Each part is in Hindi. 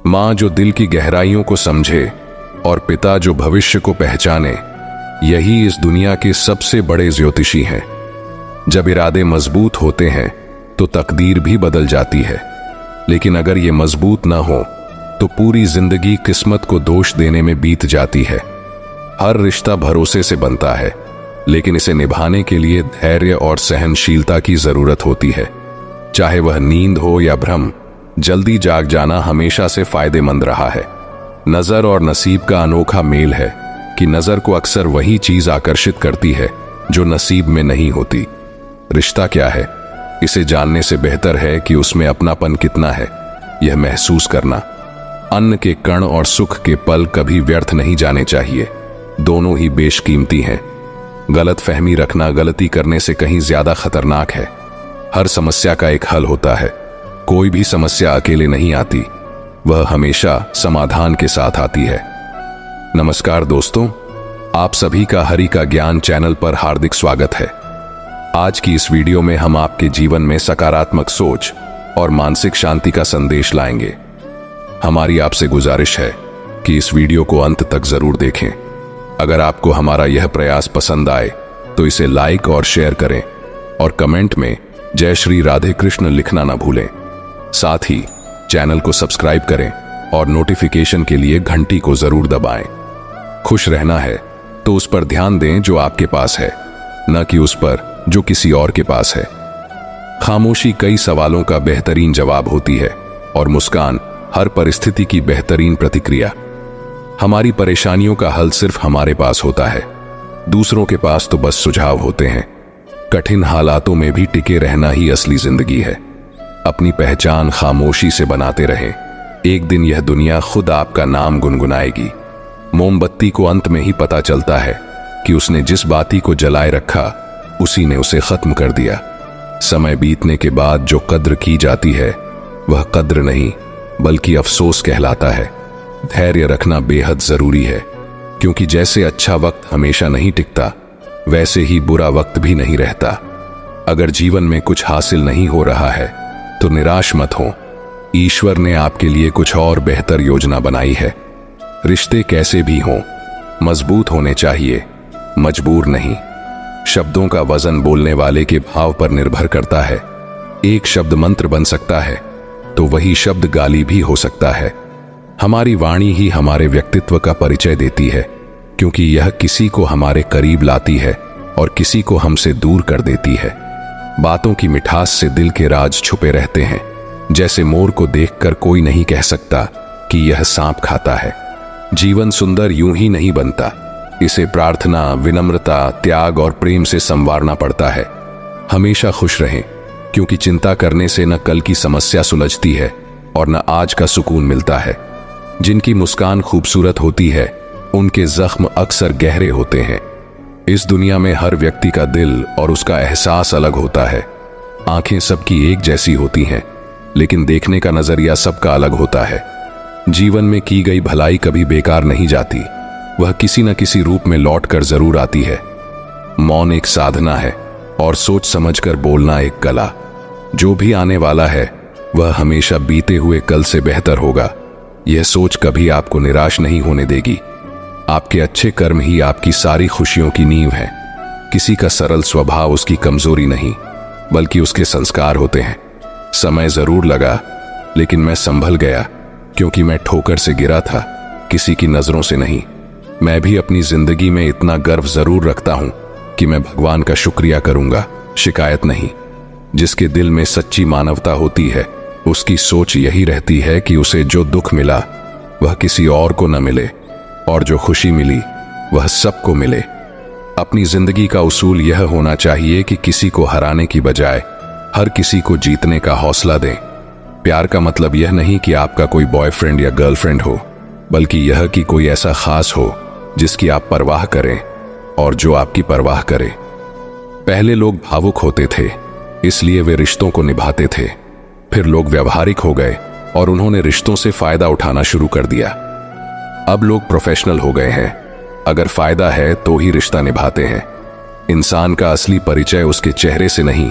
माँ जो दिल की गहराइयों को समझे और पिता जो भविष्य को पहचाने, यही इस दुनिया के सबसे बड़े ज्योतिषी हैं। जब इरादे मजबूत होते हैं तो तकदीर भी बदल जाती है, लेकिन अगर ये मजबूत ना हो तो पूरी जिंदगी किस्मत को दोष देने में बीत जाती है। हर रिश्ता भरोसे से बनता है, लेकिन इसे निभाने के लिए धैर्य और सहनशीलता की जरूरत होती है। चाहे वह नींद हो या भ्रम, जल्दी जाग जाना हमेशा से फायदेमंद रहा है। नजर और नसीब का अनोखा मेल है कि नजर को अक्सर वही चीज आकर्षित करती है जो नसीब में नहीं होती। रिश्ता क्या है, इसे जानने से बेहतर है कि उसमें अपनापन कितना है, यह महसूस करना। अन्न के कण और सुख के पल कभी व्यर्थ नहीं जाने चाहिए, दोनों ही बेशकीमती हैं। गलत फहमी रखना गलती करने से कहीं ज्यादा खतरनाक है। हर समस्या का एक हल होता है। कोई भी समस्या अकेले नहीं आती, वह हमेशा समाधान के साथ आती है। नमस्कार दोस्तों, आप सभी का हरि का ज्ञान चैनल पर हार्दिक स्वागत है। आज की इस वीडियो में हम आपके जीवन में सकारात्मक सोच और मानसिक शांति का संदेश लाएंगे। हमारी आपसे गुजारिश है कि इस वीडियो को अंत तक जरूर देखें। अगर आपको हमारा यह प्रयास पसंद आए तो इसे लाइक और शेयर करें और कमेंट में जय श्री राधे कृष्ण लिखना ना भूलें। साथ ही चैनल को सब्सक्राइब करें और नोटिफिकेशन के लिए घंटी को जरूर दबाएं। खुश रहना है तो उस पर ध्यान दें जो आपके पास है, न कि उस पर जो किसी और के पास है। खामोशी कई सवालों का बेहतरीन जवाब होती है और मुस्कान हर परिस्थिति की बेहतरीन प्रतिक्रिया। हमारी परेशानियों का हल सिर्फ हमारे पास होता है, दूसरों के पास तो बस सुझाव होते हैं। कठिन हालातों में भी टिके रहना ही असली जिंदगी है। अपनी पहचान खामोशी से बनाते रहें, एक दिन यह दुनिया खुद आपका नाम गुनगुनाएगी। मोमबत्ती को अंत में ही पता चलता है कि उसने जिस बाती को जलाए रखा उसी ने उसे खत्म कर दिया। समय बीतने के बाद जो कद्र की जाती है वह कद्र नहीं बल्कि अफसोस कहलाता है। धैर्य रखना बेहद जरूरी है, क्योंकि जैसे अच्छा वक्त हमेशा नहीं टिकता, वैसे ही बुरा वक्त भी नहीं रहता। अगर जीवन में कुछ हासिल नहीं हो रहा है तो निराश मत हो, ईश्वर ने आपके लिए कुछ और बेहतर योजना बनाई है। रिश्ते कैसे भी हों, मजबूत होने चाहिए, मजबूर नहीं। शब्दों का वजन बोलने वाले के भाव पर निर्भर करता है। एक शब्द मंत्र बन सकता है तो वही शब्द गाली भी हो सकता है। हमारी वाणी ही हमारे व्यक्तित्व का परिचय देती है, क्योंकि यह किसी को हमारे करीब लाती है और किसी को हमसे दूर कर देती है। बातों की मिठास से दिल के राज छुपे रहते हैं। जैसे मोर को देखकर कोई नहीं कह सकता कि यह सांप खाता है। जीवन सुंदर यूं ही नहीं बनता, इसे प्रार्थना, विनम्रता, त्याग और प्रेम से संवारना पड़ता है। हमेशा खुश रहें, क्योंकि चिंता करने से न कल की समस्या सुलझती है और न आज का सुकून मिलता है। जिनकी मुस्कान खूबसूरत होती है उनके जख्म अक्सर गहरे होते हैं। इस दुनिया में हर व्यक्ति का दिल और उसका एहसास अलग होता है। आंखें सबकी एक जैसी होती हैं, लेकिन देखने का नजरिया सबका अलग होता है। जीवन में की गई भलाई कभी बेकार नहीं जाती, वह किसी न किसी रूप में लौट कर जरूर आती है। मौन एक साधना है और सोच समझकर बोलना एक कला। जो भी आने वाला है वह हमेशा बीते हुए कल से बेहतर होगा। यह सोच कभी आपको निराश नहीं होने देगी। आपके अच्छे कर्म ही आपकी सारी खुशियों की नींव है। किसी का सरल स्वभाव उसकी कमजोरी नहीं बल्कि उसके संस्कार होते हैं। समय जरूर लगा, लेकिन मैं संभल गया, क्योंकि मैं ठोकर से गिरा था, किसी की नजरों से नहीं। मैं भी अपनी जिंदगी में इतना गर्व जरूर रखता हूं कि मैं भगवान का शुक्रिया करूंगा, शिकायत नहीं। जिसके दिल में सच्ची मानवता होती है उसकी सोच यही रहती है कि उसे जो दुख मिला वह किसी और को न मिले, और जो खुशी मिली वह सबको मिले। अपनी जिंदगी का उसूल यह होना चाहिए कि किसी को हराने की बजाय हर किसी को जीतने का हौसला दें। प्यार का मतलब यह नहीं कि आपका कोई बॉयफ्रेंड या गर्लफ्रेंड हो, बल्कि यह कि कोई ऐसा खास हो जिसकी आप परवाह करें और जो आपकी परवाह करे। पहले लोग भावुक होते थे, इसलिए वे रिश्तों को निभाते थे। फिर लोग व्यवहारिक हो गए और उन्होंने रिश्तों से फायदा उठाना शुरू कर दिया। अब लोग प्रोफेशनल हो गए हैं, अगर फायदा है तो ही रिश्ता निभाते हैं। इंसान का असली परिचय उसके चेहरे से नहीं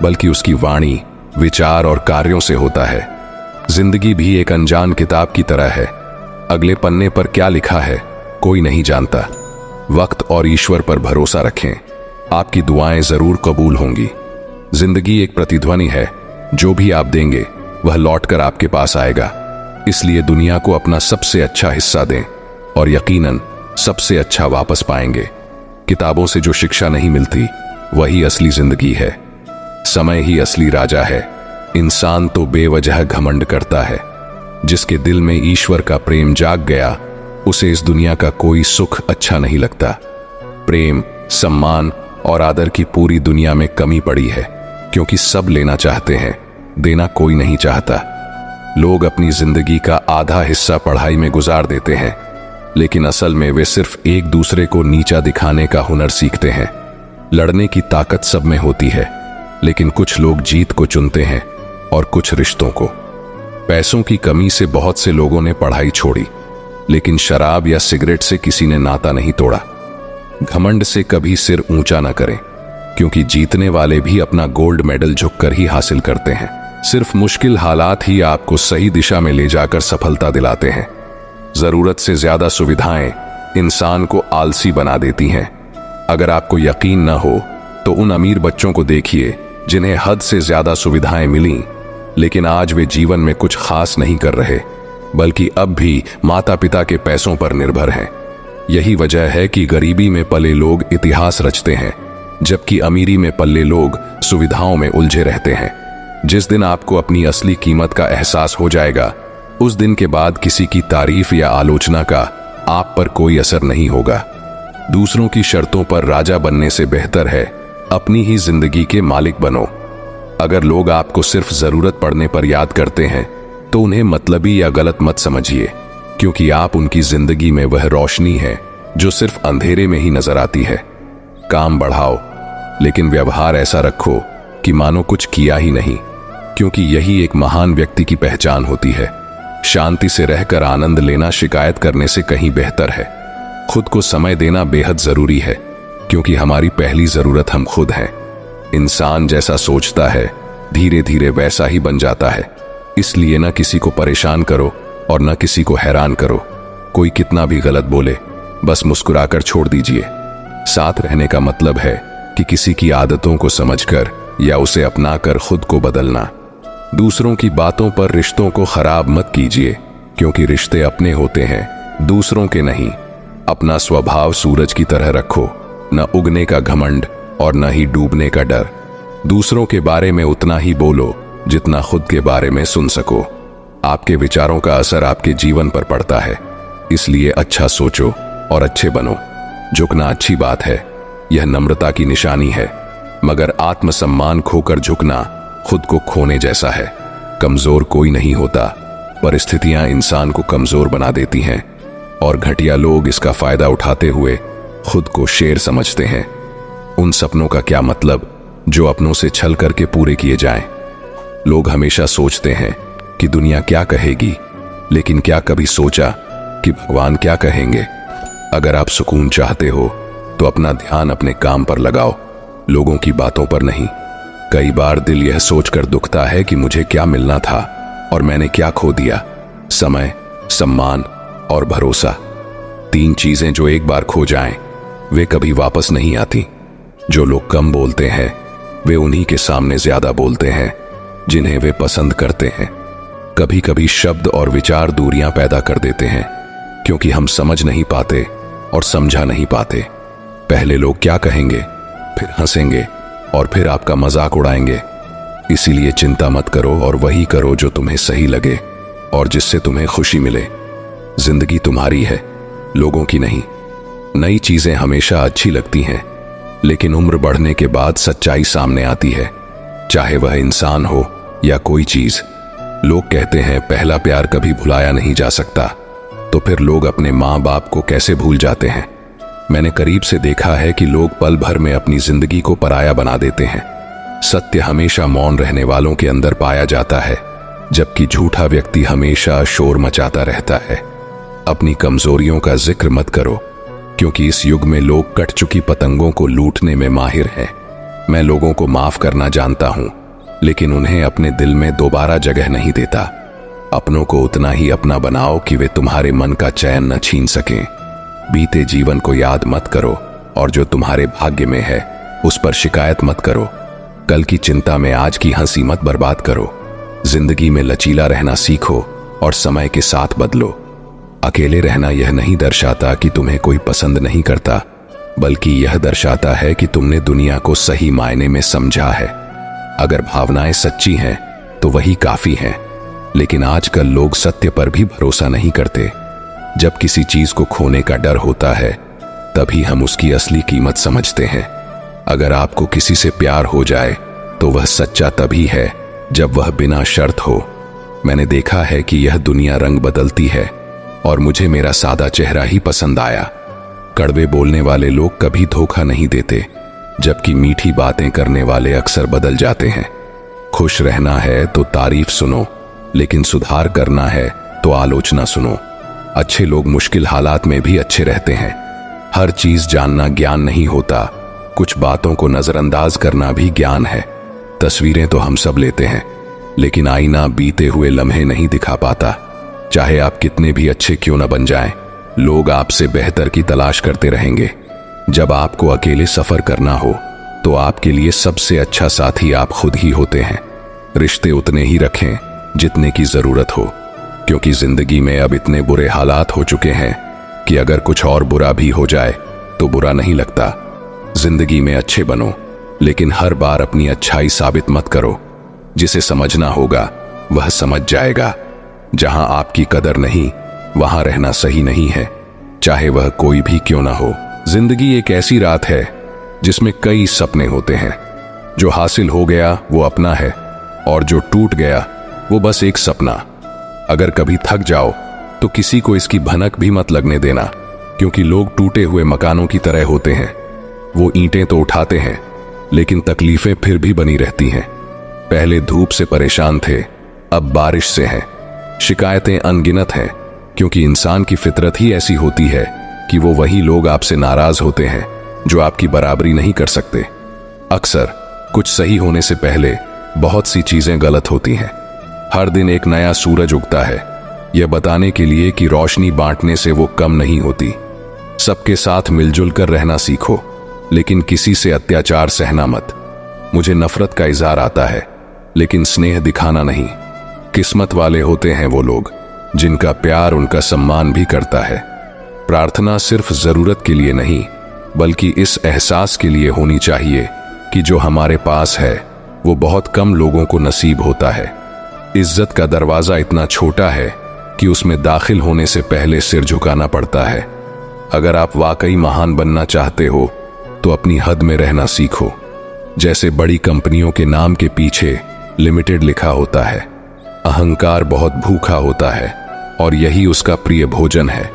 बल्कि उसकी वाणी, विचार और कार्यों से होता है। जिंदगी भी एक अनजान किताब की तरह है। अगले पन्ने पर क्या लिखा है कोई नहीं जानता। वक्त और ईश्वर पर भरोसा रखें, आपकी दुआएं जरूर कबूल होंगी। जिंदगी एक प्रतिध्वनि है, जो भी आप देंगे वह लौटकर आपके पास आएगा। इसलिए दुनिया को अपना सबसे अच्छा हिस्सा दें और यकीनन सबसे अच्छा वापस पाएंगे। किताबों से जो शिक्षा नहीं मिलती वही असली जिंदगी है। समय ही असली राजा है। इंसान तो बेवजह घमंड करता है। जिसके दिल में ईश्वर का प्रेम जाग गया उसे इस दुनिया का कोई सुख अच्छा नहीं लगता। प्रेम, सम्मान और आदर की पूरी दुनिया में कमी पड़ी है, क्योंकि सब लेना चाहते हैं, देना कोई नहीं चाहता। लोग अपनी जिंदगी का आधा हिस्सा पढ़ाई में गुजार देते हैं, लेकिन असल में वे सिर्फ एक दूसरे को नीचा दिखाने का हुनर सीखते हैं। लड़ने की ताकत सब में होती है, लेकिन कुछ लोग जीत को चुनते हैं और कुछ रिश्तों को। पैसों की कमी से बहुत से लोगों ने पढ़ाई छोड़ी, लेकिन शराब या सिगरेट से किसी ने नाता नहीं तोड़ा। घमंड से कभी सिर ऊंचा न करें, क्योंकि जीतने वाले भी अपना गोल्ड मेडल झुककर ही हासिल करते हैं। सिर्फ मुश्किल हालात ही आपको सही दिशा में ले जाकर सफलता दिलाते हैं। जरूरत से ज्यादा सुविधाएं इंसान को आलसी बना देती हैं। अगर आपको यकीन न हो तो उन अमीर बच्चों को देखिए जिन्हें हद से ज्यादा सुविधाएं मिली, लेकिन आज वे जीवन में कुछ खास नहीं कर रहे, बल्कि अब भी माता पिता के पैसों पर निर्भर हैं। यही वजह है कि गरीबी में पले लोग इतिहास रचते हैं, जबकि अमीरी में पले लोग सुविधाओं में उलझे रहते हैं। जिस दिन आपको अपनी असली कीमत का एहसास हो जाएगा, उस दिन के बाद किसी की तारीफ या आलोचना का आप पर कोई असर नहीं होगा। दूसरों की शर्तों पर राजा बनने से बेहतर है अपनी ही जिंदगी के मालिक बनो। अगर लोग आपको सिर्फ जरूरत पड़ने पर याद करते हैं तो उन्हें मतलबी या गलत मत समझिए, क्योंकि आप उनकी जिंदगी में वह रोशनी है जो सिर्फ अंधेरे में ही नजर आती है। काम बढ़ाओ, लेकिन व्यवहार ऐसा रखो कि मानो कुछ किया ही नहीं, क्योंकि यही एक महान व्यक्ति की पहचान होती है। शांति से रहकर आनंद लेना शिकायत करने से कहीं बेहतर है। खुद को समय देना बेहद जरूरी है, क्योंकि हमारी पहली जरूरत हम खुद हैं। इंसान जैसा सोचता है धीरे धीरे वैसा ही बन जाता है। इसलिए न किसी को परेशान करो और न किसी को हैरान करो। कोई कितना भी गलत बोले, बस मुस्कुराकर छोड़ दीजिए। साथ रहने का मतलब है कि किसी की आदतों को समझकर या उसे अपनाकर खुद को बदलना। दूसरों की बातों पर रिश्तों को खराब मत कीजिए, क्योंकि रिश्ते अपने होते हैं, दूसरों के नहीं। अपना स्वभाव सूरज की तरह रखो, न उगने का घमंड और न ही डूबने का डर। दूसरों के बारे में उतना ही बोलो जितना खुद के बारे में सुन सको। आपके विचारों का असर आपके जीवन पर पड़ता है, इसलिए अच्छा सोचो और अच्छे बनो। झुकना अच्छी बात है, यह नम्रता की निशानी है, मगर आत्मसम्मान खोकर झुकना खुद को खोने जैसा है। कमजोर कोई नहीं होता, परिस्थितियां इंसान को कमजोर बना देती हैं, और घटिया लोग इसका फायदा उठाते हुए खुद को शेर समझते हैं। उन सपनों का क्या मतलब जो अपनों से छल करके पूरे किए जाएं। लोग हमेशा सोचते हैं कि दुनिया क्या कहेगी, लेकिन क्या कभी सोचा कि भगवान क्या कहेंगे? अगर आप सुकून चाहते हो तो अपना ध्यान अपने काम पर लगाओ, लोगों की बातों पर नहीं। कई बार दिल यह सोचकर दुखता है कि मुझे क्या मिलना था और मैंने क्या खो दिया। समय, सम्मान और भरोसा, 3 चीजें जो एक बार खो जाएं, वे कभी वापस नहीं आती। जो लोग कम बोलते हैं वे उन्हीं के सामने ज्यादा बोलते हैं जिन्हें वे पसंद करते हैं। कभी कभी शब्द और विचार दूरियां पैदा कर देते हैं, क्योंकि हम समझ नहीं पाते और समझा नहीं पाते। पहले लोग क्या कहेंगे, फिर हंसेंगे और फिर आपका मजाक उड़ाएंगे। इसीलिए चिंता मत करो और वही करो जो तुम्हें सही लगे और जिससे तुम्हें खुशी मिले। जिंदगी तुम्हारी है, लोगों की नहीं। नई चीजें हमेशा अच्छी लगती हैं, लेकिन उम्र बढ़ने के बाद सच्चाई सामने आती है, चाहे वह इंसान हो या कोई चीज। लोग कहते हैं पहला प्यार कभी भुलाया नहीं जा सकता, तो फिर लोग अपने माँ बाप को कैसे भूल जाते हैं? मैंने करीब से देखा है कि लोग पल भर में अपनी जिंदगी को पराया बना देते हैं। सत्य हमेशा मौन रहने वालों के अंदर पाया जाता है, जबकि झूठा व्यक्ति हमेशा शोर मचाता रहता है। अपनी कमजोरियों का जिक्र मत करो, क्योंकि इस युग में लोग कट चुकी पतंगों को लूटने में माहिर हैं। मैं लोगों को माफ करना जानता हूं, लेकिन उन्हें अपने दिल में दोबारा जगह नहीं देता। अपनों को उतना ही अपना बनाओ कि वे तुम्हारे मन का चैन न छीन सकें। बीते जीवन को याद मत करो और जो तुम्हारे भाग्य में है उस पर शिकायत मत करो। कल की चिंता में आज की हंसी मत बर्बाद करो। जिंदगी में लचीला रहना सीखो और समय के साथ बदलो। अकेले रहना यह नहीं दर्शाता कि तुम्हें कोई पसंद नहीं करता, बल्कि यह दर्शाता है कि तुमने दुनिया को सही मायने में समझा है। अगर भावनाएं सच्ची हैं तो वही काफी हैं, लेकिन आजकल लोग सत्य पर भी भरोसा नहीं करते। जब किसी चीज को खोने का डर होता है तभी हम उसकी असली कीमत समझते हैं। अगर आपको किसी से प्यार हो जाए तो वह सच्चा तभी है जब वह बिना शर्त हो। मैंने देखा है कि यह दुनिया रंग बदलती है और मुझे मेरा सादा चेहरा ही पसंद आया। कड़वे बोलने वाले लोग कभी धोखा नहीं देते, जबकि मीठी बातें करने वाले अक्सर बदल जाते हैं। खुश रहना है तो तारीफ सुनो, लेकिन सुधार करना है तो आलोचना सुनो। अच्छे लोग मुश्किल हालात में भी अच्छे रहते हैं। हर चीज जानना ज्ञान नहीं होता, कुछ बातों को नजरअंदाज करना भी ज्ञान है। तस्वीरें तो हम सब लेते हैं, लेकिन आईना बीते हुए लम्हे नहीं दिखा पाता। चाहे आप कितने भी अच्छे क्यों न बन जाएं, लोग आपसे बेहतर की तलाश करते रहेंगे। जब आपको अकेले सफर करना हो तो आपके लिए सबसे अच्छा साथी आप खुद ही होते हैं। रिश्ते उतने ही रखें जितने की जरूरत हो, क्योंकि जिंदगी में अब इतने बुरे हालात हो चुके हैं कि अगर कुछ और बुरा भी हो जाए तो बुरा नहीं लगता। जिंदगी में अच्छे बनो, लेकिन हर बार अपनी अच्छाई साबित मत करो। जिसे समझना होगा वह समझ जाएगा। जहां आपकी कदर नहीं वहां रहना सही नहीं है, चाहे वह कोई भी क्यों ना हो। जिंदगी एक ऐसी रात है जिसमें कई सपने होते हैं। जो हासिल हो गया वो अपना है और जो टूट गया वो बस एक सपना। अगर कभी थक जाओ तो किसी को इसकी भनक भी मत लगने देना, क्योंकि लोग टूटे हुए मकानों की तरह होते हैं। वो ईंटें तो उठाते हैं, लेकिन तकलीफें फिर भी बनी रहती हैं। पहले धूप से परेशान थे, अब बारिश से हैं। शिकायतें अनगिनत हैं, क्योंकि इंसान की फितरत ही ऐसी होती है कि वो वही लोग आपसे नाराज होते हैं जो आपकी बराबरी नहीं कर सकते। अक्सर कुछ सही होने से पहले बहुत सी चीजें गलत होती हैं। हर दिन एक नया सूरज उगता है, यह बताने के लिए कि रोशनी बांटने से वो कम नहीं होती। सबके साथ मिलजुल कर रहना सीखो, लेकिन किसी से अत्याचार सहना मत। मुझे नफरत का इजहार आता है, लेकिन स्नेह दिखाना नहीं। किस्मत वाले होते हैं वो लोग जिनका प्यार उनका सम्मान भी करता है। प्रार्थना सिर्फ जरूरत के लिए नहीं, बल्कि इस एहसास के लिए होनी चाहिए कि जो हमारे पास है वो बहुत कम लोगों को नसीब होता है। इज्जत का दरवाजा इतना छोटा है कि उसमें दाखिल होने से पहले सिर झुकाना पड़ता है। अगर आप वाकई महान बनना चाहते हो तो अपनी हद में रहना सीखो। जैसे बड़ी कंपनियों के नाम के पीछे लिमिटेड लिखा होता है, अहंकार बहुत भूखा होता है और यही उसका प्रिय भोजन है।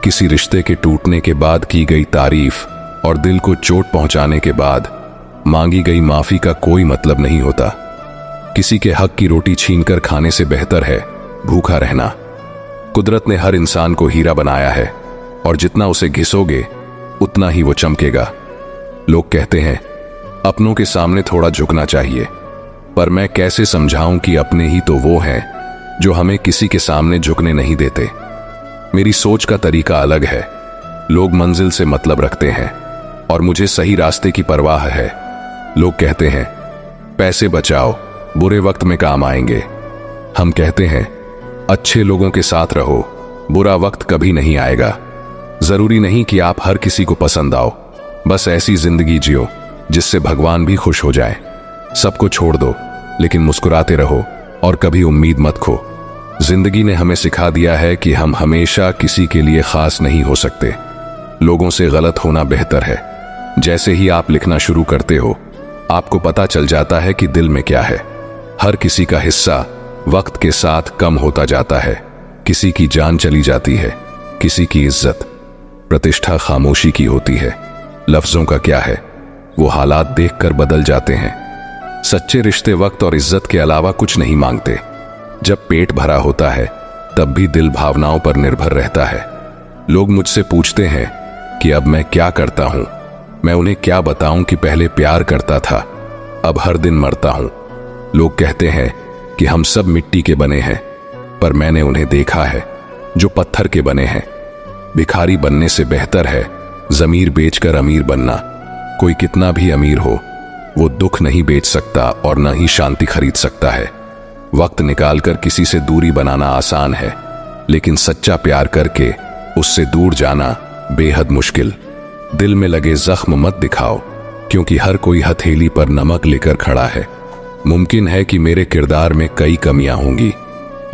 किसी रिश्ते के टूटने के बाद की गई तारीफ और दिल को चोट पहुंचाने के बाद मांगी गई माफी का कोई मतलब नहीं होता। किसी के हक की रोटी छीनकर खाने से बेहतर है भूखा रहना। कुदरत ने हर इंसान को हीरा बनाया है और जितना उसे घिसोगे उतना ही वो चमकेगा। लोग कहते हैं अपनों के सामने थोड़ा झुकना चाहिए, पर मैं कैसे समझाऊं कि अपने ही तो वो हैं जो हमें किसी के सामने झुकने नहीं देते। मेरी सोच का तरीका अलग है। लोग मंजिल से मतलब रखते हैं और मुझे सही रास्ते की परवाह है। लोग कहते हैं पैसे बचाओ, बुरे वक्त में काम आएंगे। हम कहते हैं अच्छे लोगों के साथ रहो, बुरा वक्त कभी नहीं आएगा। जरूरी नहीं कि आप हर किसी को पसंद आओ, बस ऐसी जिंदगी जियो जिससे भगवान भी खुश हो जाए। सबको छोड़ दो, लेकिन मुस्कुराते रहो और कभी उम्मीद मत खो। जिंदगी ने हमें सिखा दिया है कि हम हमेशा किसी के लिए खास नहीं हो सकते। लोगों से गलत होना बेहतर है। जैसे ही आप लिखना शुरू करते हो, आपको पता चल जाता है कि दिल में क्या है। हर किसी का हिस्सा वक्त के साथ कम होता जाता है। किसी की जान चली जाती है, किसी की इज्जत, प्रतिष्ठा खामोशी की होती है। लफ्जों का क्या है, वो हालात देखकर बदल जाते हैं। सच्चे रिश्ते वक्त और इज्जत के अलावा कुछ नहीं मांगते। जब पेट भरा होता है तब भी दिल भावनाओं पर निर्भर रहता है। लोग मुझसे पूछते हैं कि अब मैं क्या करता हूं। मैं उन्हें क्या बताऊं कि पहले प्यार करता था, अब हर दिन मरता हूं। लोग कहते हैं कि हम सब मिट्टी के बने हैं, पर मैंने उन्हें देखा है जो पत्थर के बने हैं। भिखारी बनने से बेहतर है जमीर बेचकर अमीर बनना। कोई कितना भी अमीर हो, वो दुख नहीं बेच सकता और न ही शांति खरीद सकता है। वक्त निकालकर किसी से दूरी बनाना आसान है, लेकिन सच्चा प्यार करके उससे दूर जाना बेहद मुश्किल। दिल में लगे जख्म मत दिखाओ, क्योंकि हर कोई हथेली पर नमक लेकर खड़ा है। मुमकिन है कि मेरे किरदार में कई कमियां होंगी,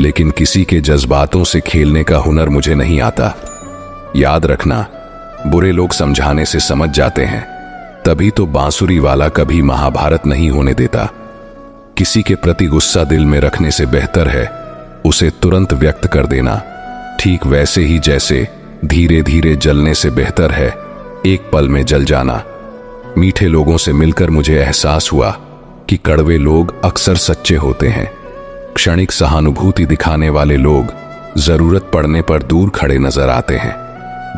लेकिन किसी के जज्बातों से खेलने का हुनर मुझे नहीं आता। याद रखना, बुरे लोग समझाने से समझ जाते हैं, तभी तो बांसुरी वाला कभी महाभारत नहीं होने देता। किसी के प्रति गुस्सा दिल में रखने से बेहतर है उसे तुरंत व्यक्त कर देना। ठीक वैसे ही जैसे धीरे धीरे जलने से बेहतर है एक पल में जल जाना। मीठे लोगों से मिलकर मुझे एहसास हुआ कि कड़वे लोग अक्सर सच्चे होते हैं। क्षणिक सहानुभूति दिखाने वाले लोग जरूरत पड़ने पर दूर खड़े नजर आते हैं।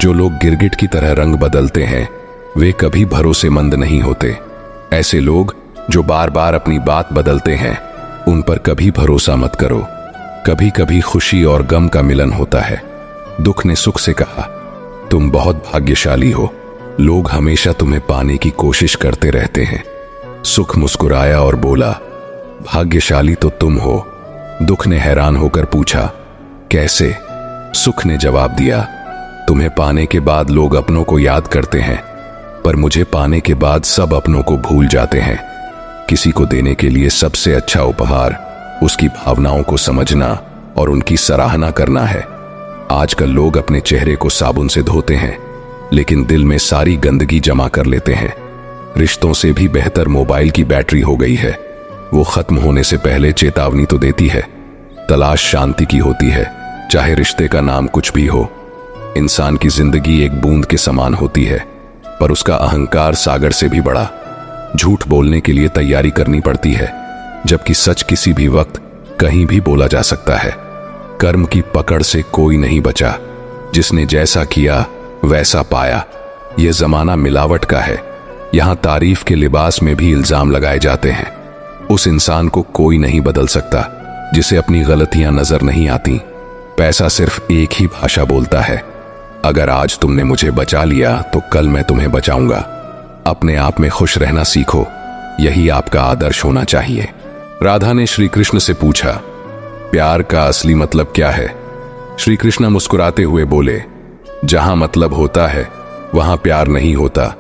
जो लोग गिरगिट की तरह रंग बदलते हैं वे कभी भरोसेमंद नहीं होते। ऐसे लोग जो बार बार अपनी बात बदलते हैं उन पर कभी भरोसा मत करो। कभी कभी खुशी और गम का मिलन होता है। दुख ने सुख से कहा, तुम बहुत भाग्यशाली हो। लोग हमेशा तुम्हें पाने की कोशिश करते रहते हैं। सुख मुस्कुराया और बोला, भाग्यशाली तो तुम हो। दुख ने हैरान होकर पूछा, कैसे? सुख ने जवाब दिया, तुम्हें पाने के बाद लोग अपनों को याद करते हैं, पर मुझे पाने के बाद सब अपनों को भूल जाते हैं। किसी को देने के लिए सबसे अच्छा उपहार उसकी भावनाओं को समझना और उनकी सराहना करना है। आजकल लोग अपने चेहरे को साबुन से धोते हैं, लेकिन दिल में सारी गंदगी जमा कर लेते हैं। रिश्तों से भी बेहतर मोबाइल की बैटरी हो गई है। वो खत्म होने से पहले चेतावनी तो देती है। तलाश शांति की होती है, चाहे रिश्ते का नाम कुछ भी हो। इंसान की जिंदगी एक बूंद के समान होती है, पर उसका अहंकार सागर से भी बड़ा। झूठ बोलने के लिए तैयारी करनी पड़ती है, जबकि सच किसी भी वक्त कहीं भी बोला जा सकता है। कर्म की पकड़ से कोई नहीं बचा। जिसने जैसा किया वैसा पाया। यह जमाना मिलावट का है। यहां तारीफ के लिबास में भी इल्जाम लगाए जाते हैं। उस इंसान को कोई नहीं बदल सकता जिसे अपनी गलतियां नजर नहीं आती। पैसा सिर्फ एक ही भाषा बोलता है। अगर आज तुमने मुझे बचा लिया तो कल मैं तुम्हें बचाऊंगा। अपने आप में खुश रहना सीखो, यही आपका आदर्श होना चाहिए। राधा ने श्री कृष्ण से पूछा, प्यार का असली मतलब क्या है? श्री कृष्ण मुस्कुराते हुए बोले, जहां मतलब होता है वहां प्यार नहीं होता।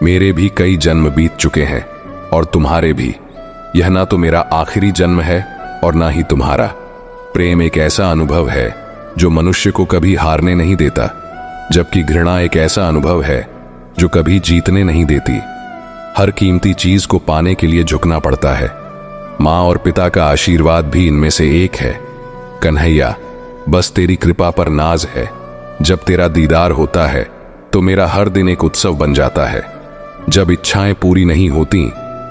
मेरे भी कई जन्म बीत चुके हैं और तुम्हारे भी। यह ना तो मेरा आखिरी जन्म है और ना ही तुम्हारा। प्रेम एक ऐसा अनुभव है जो मनुष्य को कभी हारने नहीं देता, जबकि घृणा एक ऐसा अनुभव है जो कभी जीतने नहीं देती। हर कीमती चीज को पाने के लिए झुकना पड़ता है। माँ और पिता का आशीर्वाद भी इनमें से एक है। कन्हैया, बस तेरी कृपा पर नाज है। जब तेरा दीदार होता है तो मेरा हर दिन एक उत्सव बन जाता है। जब इच्छाएं पूरी नहीं होती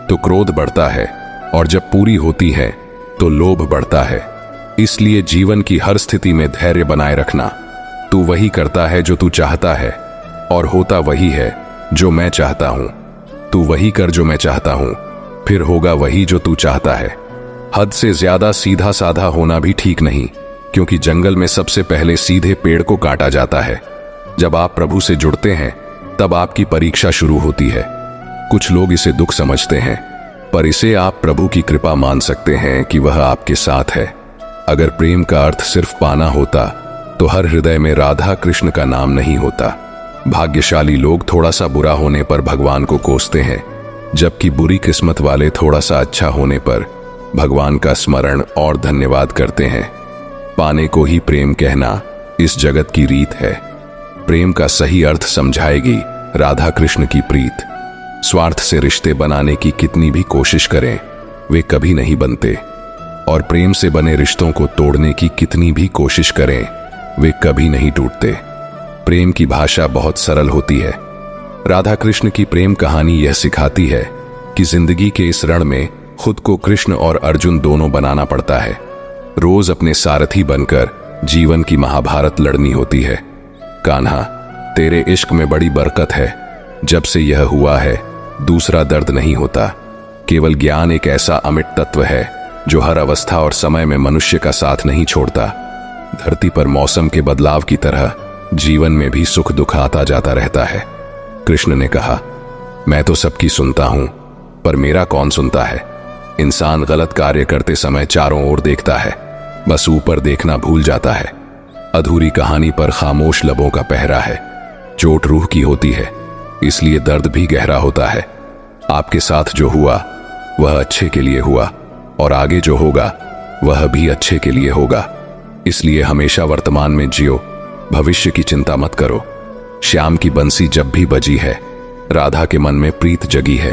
तो क्रोध बढ़ता है, और जब पूरी होती है तो लोभ बढ़ता है। इसलिए जीवन की हर स्थिति में धैर्य बनाए रखना। तू वही करता है जो तू चाहता है, और होता वही है जो मैं चाहता हूं। तू वही कर जो मैं चाहता हूं, फिर होगा वही जो तू चाहता है। हद से ज्यादा सीधा साधा होना भी ठीक नहीं, क्योंकि जंगल में सबसे पहले सीधे पेड़ को काटा जाता है। जब आप प्रभु से जुड़ते हैं तब आपकी परीक्षा शुरू होती है। कुछ लोग इसे दुख समझते हैं, पर इसे आप प्रभु की कृपा मान सकते हैं कि वह आपके साथ है। अगर प्रेम का अर्थ सिर्फ पाना होता तो हर हृदय में राधा कृष्ण का नाम नहीं होता। भाग्यशाली लोग थोड़ा सा बुरा होने पर भगवान को कोसते हैं, जबकि बुरी किस्मत वाले थोड़ा सा अच्छा होने पर भगवान का स्मरण और धन्यवाद करते हैं। पाने को ही प्रेम कहना इस जगत की रीत है। प्रेम का सही अर्थ समझाएगी राधा कृष्ण की प्रीत। स्वार्थ से रिश्ते बनाने की कितनी भी कोशिश करें वे कभी नहीं बनते, और प्रेम से बने रिश्तों को तोड़ने की कितनी भी कोशिश करें वे कभी नहीं टूटते। प्रेम की भाषा बहुत सरल होती है। राधा कृष्ण की प्रेम कहानी यह सिखाती है कि जिंदगी के इस रण में खुद को कृष्ण और अर्जुन दोनों बनाना पड़ता है। रोज अपने सारथी बनकर जीवन की महाभारत लड़नी होती है। कान्हा, तेरे इश्क में बड़ी बरकत है। जब से यह हुआ है दूसरा दर्द नहीं होता। केवल ज्ञान एक ऐसा अमिट तत्व है जो हर अवस्था और समय में मनुष्य का साथ नहीं छोड़ता। धरती पर मौसम के बदलाव की तरह जीवन में भी सुख दुख आता जाता रहता है। कृष्ण ने कहा, मैं तो सबकी सुनता हूं, पर मेरा कौन सुनता है। इंसान गलत कार्य करते समय चारों ओर देखता है, बस ऊपर देखना भूल जाता है। अधूरी कहानी पर खामोश लबों का पहरा है। चोट रूह की होती है, इसलिए दर्द भी गहरा होता है। आपके साथ जो हुआ वह अच्छे के लिए हुआ, और आगे जो होगा वह भी अच्छे के लिए होगा। इसलिए हमेशा वर्तमान में जियो, भविष्य की चिंता मत करो। श्याम की बंसी जब भी बजी है, राधा के मन में प्रीत जगी है।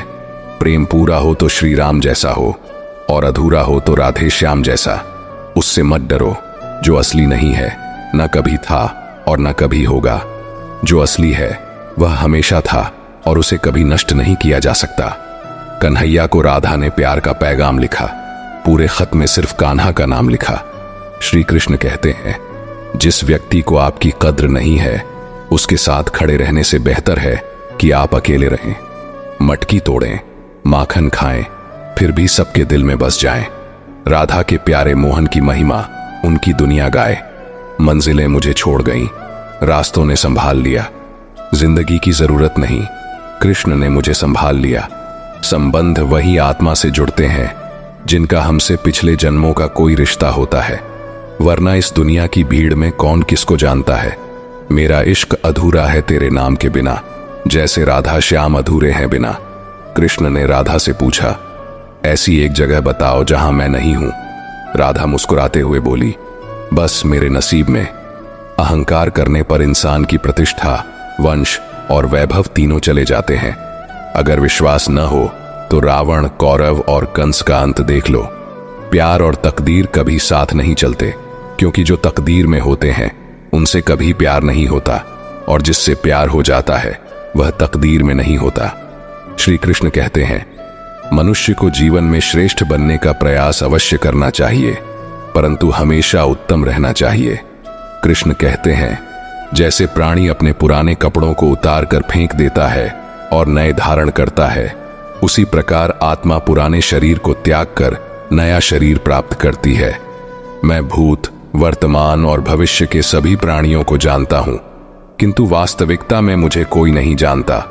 प्रेम पूरा हो तो श्री राम जैसा हो, और अधूरा हो तो राधे श्याम जैसा। उससे मत डरो, जो असली नहीं है, न कभी था और न कभी होगा। जो असली है वह हमेशा था, और उसे कभी नष्ट नहीं किया जा सकता। कन्हैया को राधा ने प्यार का पैगाम लिखा, पूरे खत में सिर्फ कान्हा का नाम लिखा। श्री कृष्ण कहते हैं, जिस व्यक्ति को आपकी कद्र नहीं है, उसके साथ खड़े रहने से बेहतर है कि आप अकेले रहें। मटकी तोड़ें, माखन खाएं, फिर भी सबके दिल में बस जाएं। राधा के प्यारे मोहन की महिमा उनकी दुनिया गाए। मंजिलें मुझे छोड़ गईं, रास्तों ने संभाल लिया। जिंदगी की जरूरत नहीं, कृष्ण ने मुझे संभाल लिया। संबंध वही आत्मा से जुड़ते हैं जिनका हमसे पिछले जन्मों का कोई रिश्ता होता है, वरना इस दुनिया की भीड़ में कौन किसको जानता है। मेरा इश्क अधूरा है तेरे नाम के बिना, जैसे राधा श्याम अधूरे हैं बिना। कृष्ण ने राधा से पूछा, ऐसी एक जगह बताओ जहां मैं नहीं हूं। राधा मुस्कुराते हुए बोली, बस मेरे नसीब में। अहंकार करने पर इंसान की प्रतिष्ठा, वंश और वैभव तीनों चले जाते हैं। अगर विश्वास न हो तो रावण, कौरव और कंस का अंत देख लो। प्यार और तकदीर कभी साथ नहीं चलते, क्योंकि जो तकदीर में होते हैं उनसे कभी प्यार नहीं होता, और जिससे प्यार हो जाता है वह तकदीर में नहीं होता। श्री कृष्ण कहते हैं, मनुष्य को जीवन में श्रेष्ठ बनने का प्रयास अवश्य करना चाहिए, परंतु हमेशा उत्तम रहना चाहिए। कृष्ण कहते हैं, जैसे प्राणी अपने पुराने कपड़ों को उतार कर फेंक देता है और नए धारण करता है, उसी प्रकार आत्मा पुराने शरीर को त्याग कर नया शरीर प्राप्त करती है। मैं भूत, वर्तमान और भविष्य के सभी प्राणियों को जानता हूं, किंतु वास्तविकता में मुझे कोई नहीं जानता।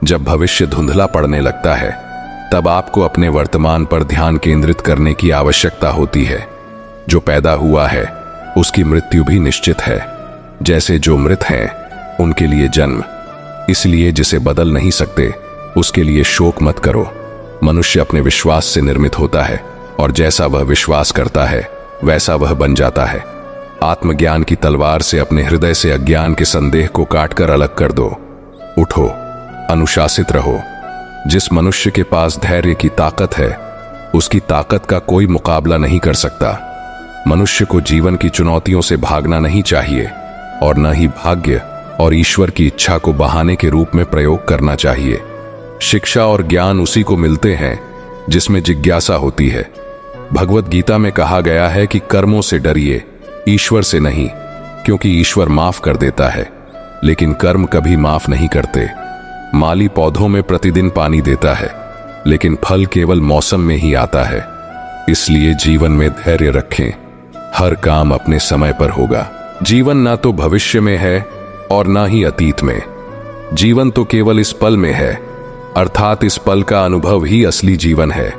जब भविष्य धुंधला पड़ने लगता है, तब आपको अपने वर्तमान पर ध्यान केंद्रित करने की आवश्यकता होती है। जो पैदा हुआ है उसकी मृत्यु भी निश्चित है, जैसे जो मृत हैं उनके लिए जन्म। इसलिए जिसे बदल नहीं सकते उसके लिए शोक मत करो। मनुष्य अपने विश्वास से निर्मित होता है, और जैसा वह विश्वास करता है वैसा वह बन जाता है। आत्मज्ञान की तलवार से अपने हृदय से अज्ञान के संदेह को काटकर अलग कर दो। उठो, अनुशासित रहो। जिस मनुष्य के पास धैर्य की ताकत है, उसकी ताकत का कोई मुकाबला नहीं कर सकता। मनुष्य को जीवन की चुनौतियों से भागना नहीं चाहिए, और न ही भाग्य और ईश्वर की इच्छा को बहाने के रूप में प्रयोग करना चाहिए। शिक्षा और ज्ञान उसी को मिलते हैं जिसमें जिज्ञासा होती है। भगवत गीता में कहा गया है कि कर्मों से डरिए, ईश्वर से नहीं, क्योंकि ईश्वर माफ कर देता है, लेकिन कर्म कभी माफ नहीं करते। माली पौधों में प्रतिदिन पानी देता है, लेकिन फल केवल मौसम में ही आता है। इसलिए जीवन में धैर्य रखें, हर काम अपने समय पर होगा। जीवन ना तो भविष्य में है और ना ही अतीत में, जीवन तो केवल इस पल में है, अर्थात इस पल का अनुभव ही असली जीवन है।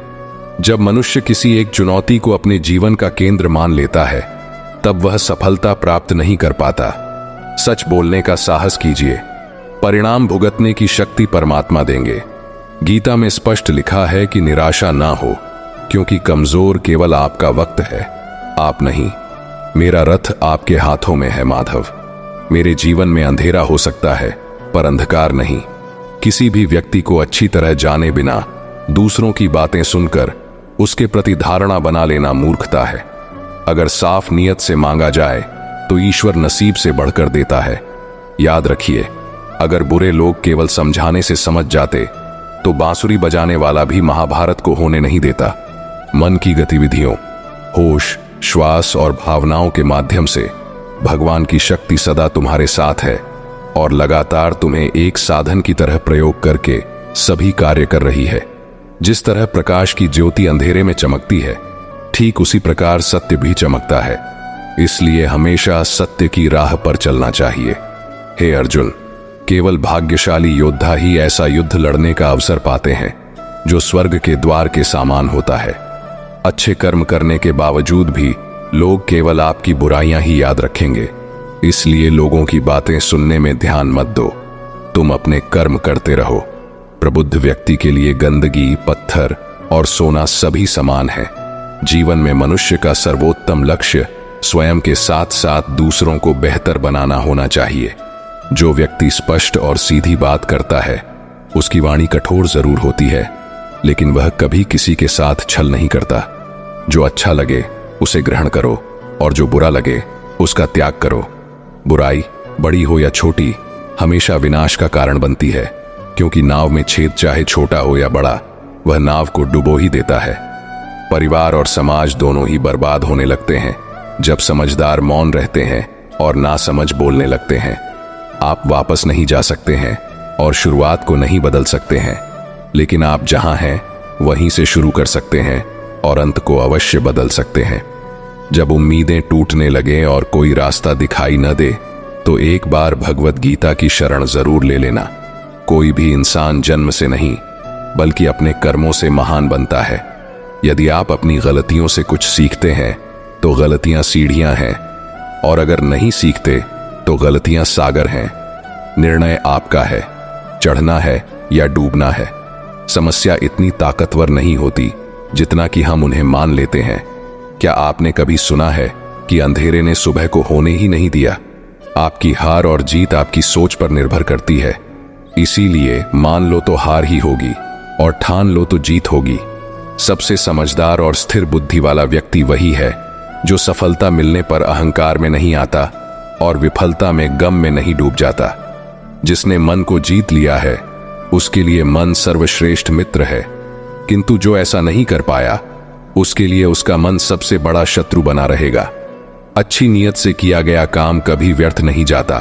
जब मनुष्य किसी एक चुनौती को अपने जीवन का केंद्र मान लेता है, तब वह सफलता प्राप्त नहीं कर पाता। सच बोलने का साहस कीजिए, परिणाम भुगतने की शक्ति परमात्मा देंगे। गीता में स्पष्ट लिखा है कि निराशा ना हो, क्योंकि कमजोर केवल आपका वक्त है, आप नहीं। मेरा रथ आपके हाथों में है माधव। मेरे जीवन में अंधेरा हो सकता है, पर अंधकार नहीं। किसी भी व्यक्ति को अच्छी तरह जाने बिना दूसरों की बातें सुनकर उसके प्रति धारणा बना लेना मूर्खता है। अगर साफ नियत से मांगा जाए तो ईश्वर नसीब से बढ़कर देता है। याद रखिए, अगर बुरे लोग केवल समझाने से समझ जाते तो बांसुरी बजाने वाला भी महाभारत को होने नहीं देता। मन की गतिविधियों, होश, श्वास और भावनाओं के माध्यम से भगवान की शक्ति सदा तुम्हारे साथ है और लगातार तुम्हें एक साधन की तरह प्रयोग करके सभी कार्य कर रही है। जिस तरह प्रकाश की ज्योति अंधेरे में चमकती है, ठीक उसी प्रकार सत्य भी चमकता है। इसलिए हमेशा सत्य की राह पर चलना चाहिए। हे अर्जुन, केवल भाग्यशाली योद्धा ही ऐसा युद्ध लड़ने का अवसर पाते हैं जो स्वर्ग के द्वार के समान होता है। अच्छे कर्म करने के बावजूद भी लोग केवल आपकी बुराइयां ही याद रखेंगे, इसलिए लोगों की बातें सुनने में ध्यान मत दो। तुम अपने कर्म करते रहो। प्रबुद्ध व्यक्ति के लिए गंदगी, पत्थर और सोना सभी समान है। जीवन में मनुष्य का सर्वोत्तम लक्ष्य स्वयं के साथ साथ दूसरों को बेहतर बनाना होना चाहिए। जो व्यक्ति स्पष्ट और सीधी बात करता है, उसकी वाणी कठोर जरूर होती है, लेकिन वह कभी किसी के साथ छल नहीं करता। जो अच्छा लगे उसे ग्रहण करो और जो बुरा लगे उसका त्याग करो। बुराई, बड़ी हो या छोटी, हमेशा विनाश का कारण बनती है, क्योंकि नाव में छेद चाहे छोटा हो या बड़ा, वह नाव को डुबो ही देता है। परिवार और समाज दोनों ही बर्बाद होने लगते हैं जब समझदार मौन रहते हैं और नासमझ बोलने लगते हैं। आप वापस नहीं जा सकते हैं और शुरुआत को नहीं बदल सकते हैं, लेकिन आप जहां हैं वहीं से शुरू कर सकते हैं और अंत को अवश्य बदल सकते हैं। जब उम्मीदें टूटने लगे और कोई रास्ता दिखाई न दे, तो एक बार भगवत गीता की शरण जरूर ले लेना। कोई भी इंसान जन्म से नहीं, बल्कि अपने कर्मों से महान बनता है। यदि आप अपनी गलतियों से कुछ सीखते हैं तो गलतियां सीढ़ियां हैं, और अगर नहीं सीखते तो गलतियां सागर हैं। निर्णय आपका है, चढ़ना है या डूबना है। समस्या इतनी ताकतवर नहीं होती जितना कि हम उन्हें मान लेते हैं। क्या आपने कभी सुना है कि अंधेरे ने सुबह को होने ही नहीं दिया? आपकी हार और जीत आपकी सोच पर निर्भर करती है। इसीलिए मान लो तो हार ही होगी और ठान लो तो जीत होगी। सबसे समझदार और स्थिर बुद्धि वाला व्यक्ति वही है जो सफलता मिलने पर अहंकार में नहीं आता और विफलता में गम में नहीं डूब जाता। जिसने मन को जीत लिया है उसके लिए मन सर्वश्रेष्ठ मित्र है, किंतु जो ऐसा नहीं कर पाया उसके लिए उसका मन सबसे बड़ा शत्रु बना रहेगा। अच्छी नीयत से किया गया काम कभी व्यर्थ नहीं जाता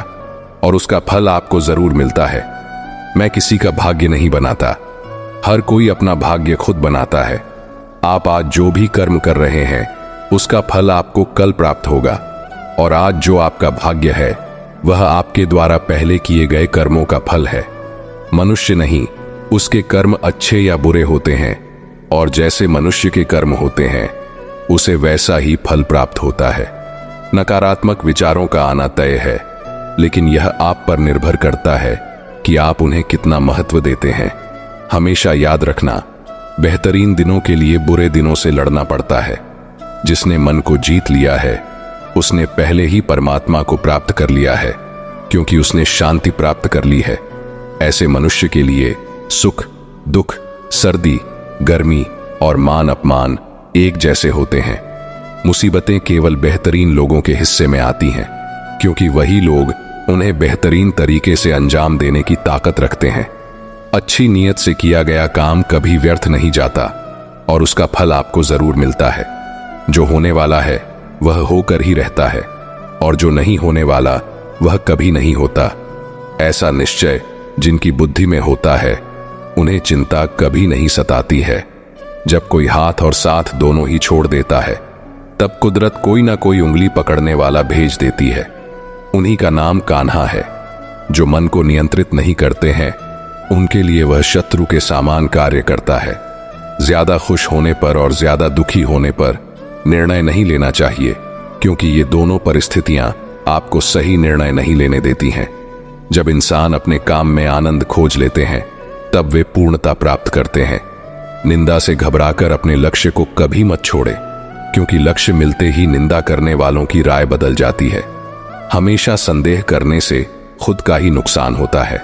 और उसका फल आपको जरूर मिलता है। मैं किसी का भाग्य नहीं बनाता, हर कोई अपना भाग्य खुद बनाता है। आप आज जो भी कर्म कर रहे हैं उसका फल आपको कल प्राप्त होगा, और आज जो आपका भाग्य है वह आपके द्वारा पहले किए गए कर्मों का फल है। मनुष्य नहीं, उसके कर्म अच्छे या बुरे होते हैं, और जैसे मनुष्य के कर्म होते हैं उसे वैसा ही फल प्राप्त होता है। नकारात्मक विचारों का आना तय है, लेकिन यह आप पर निर्भर करता है कि आप उन्हें कितना महत्व देते हैं। हमेशा याद रखना, बेहतरीन दिनों के लिए बुरे दिनों से लड़ना पड़ता है। जिसने मन को जीत लिया है उसने पहले ही परमात्मा को प्राप्त कर लिया है, क्योंकि उसने शांति प्राप्त कर ली है। ऐसे मनुष्य के लिए सुख, दुख, सर्दी, गर्मी और मान अपमान एक जैसे होते हैं। मुसीबतें केवल बेहतरीन लोगों के हिस्से में आती हैं, क्योंकि वही लोग उन्हें बेहतरीन तरीके से अंजाम देने की ताकत रखते हैं। अच्छी नीयत से किया गया काम कभी व्यर्थ नहीं जाता और उसका फल आपको जरूर मिलता है। जो होने वाला है वह होकर ही रहता है, और जो नहीं होने वाला वह कभी नहीं होता। ऐसा निश्चय जिनकी बुद्धि में होता है उन्हें चिंता कभी नहीं सताती है। जब कोई हाथ और साथ दोनों ही छोड़ देता है तब कुदरत कोई ना कोई उंगली पकड़ने वाला भेज देती है। उन्हीं का नाम कान्हा है। जो मन को नियंत्रित नहीं करते हैं उनके लिए वह शत्रु के समान कार्य करता है। ज्यादा खुश होने पर और ज्यादा दुखी होने पर निर्णय नहीं लेना चाहिए, क्योंकि ये दोनों परिस्थितियां आपको सही निर्णय नहीं लेने देती हैं। जब इंसान अपने काम में आनंद खोज लेते हैं तब वे पूर्णता प्राप्त करते हैं। निंदा से घबराकर अपने लक्ष्य को कभी मत छोड़े, क्योंकि लक्ष्य मिलते ही निंदा करने वालों की राय बदल जाती है। हमेशा संदेह करने से खुद का ही नुकसान होता है।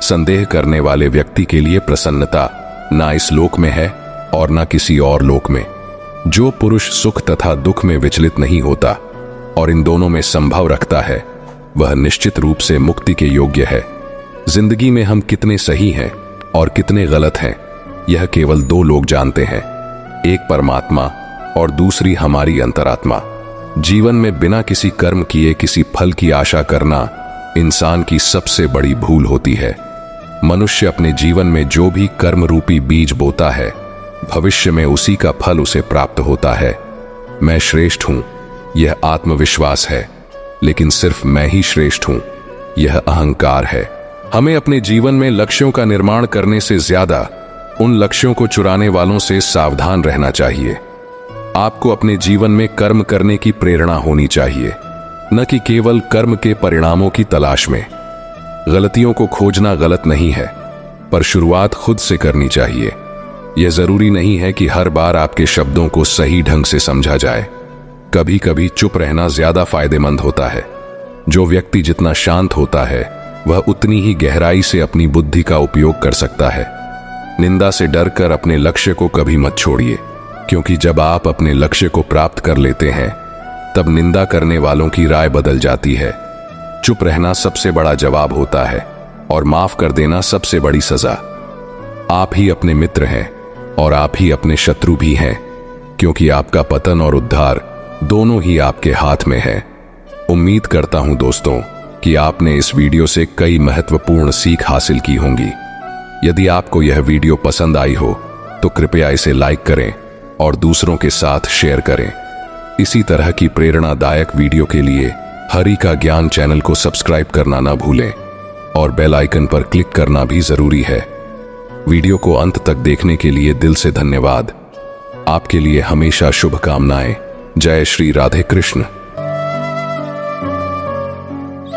संदेह करने वाले व्यक्ति के लिए प्रसन्नता ना इस लोक में है और ना किसी और लोक में। जो पुरुष सुख तथा दुख में विचलित नहीं होता और इन दोनों में संभव रखता है वह निश्चित रूप से मुक्ति के योग्य है। जिंदगी में हम कितने सही हैं और कितने गलत हैं यह केवल दो लोग जानते हैं, एक परमात्मा और दूसरी हमारी अंतरात्मा। जीवन में बिना किसी कर्म किए किसी फल की आशा करना इंसान की सबसे बड़ी भूल होती है। मनुष्य अपने जीवन में जो भी कर्म रूपी बीज बोता है भविष्य में उसी का फल उसे प्राप्त होता है। मैं श्रेष्ठ हूं, यह आत्मविश्वास है, लेकिन सिर्फ मैं ही श्रेष्ठ हूं, यह अहंकार है। हमें अपने जीवन में लक्ष्यों का निर्माण करने से ज्यादा उन लक्ष्यों को चुराने वालों से सावधान रहना चाहिए। आपको अपने जीवन में कर्म करने की प्रेरणा होनी चाहिए, न कि केवल कर्म के परिणामों की तलाश में। गलतियों को खोजना गलत नहीं है, पर शुरुआत खुद से करनी चाहिए। यह जरूरी नहीं है कि हर बार आपके शब्दों को सही ढंग से समझा जाए। कभी कभी चुप रहना ज्यादा फायदेमंद होता है। जो व्यक्ति जितना शांत होता है, वह उतनी ही गहराई से अपनी बुद्धि का उपयोग कर सकता है। निंदा से डरकर अपने लक्ष्य को कभी मत छोड़िए, क्योंकि जब आप अपने लक्ष्य को प्राप्त कर लेते हैं, तब निंदा करने वालों की राय बदल जाती है। चुप रहना सबसे बड़ा जवाब होता है, और माफ कर देना सबसे बड़ी सजा। आप ही अपने मित्र हैं और आप ही अपने शत्रु भी हैं, क्योंकि आपका पतन और उद्धार दोनों ही आपके हाथ में है। उम्मीद करता हूं दोस्तों कि आपने इस वीडियो से कई महत्वपूर्ण सीख हासिल की होंगी। यदि आपको यह वीडियो पसंद आई हो तो कृपया इसे लाइक करें और दूसरों के साथ शेयर करें। इसी तरह की प्रेरणादायक वीडियो के लिए हरि का ज्ञान चैनल को सब्सक्राइब करना ना भूलें और बेल आइकन पर क्लिक करना भी जरूरी है। वीडियो को अंत तक देखने के लिए दिल से धन्यवाद। आपके लिए हमेशा शुभकामनाएं। जय श्री राधे कृष्ण।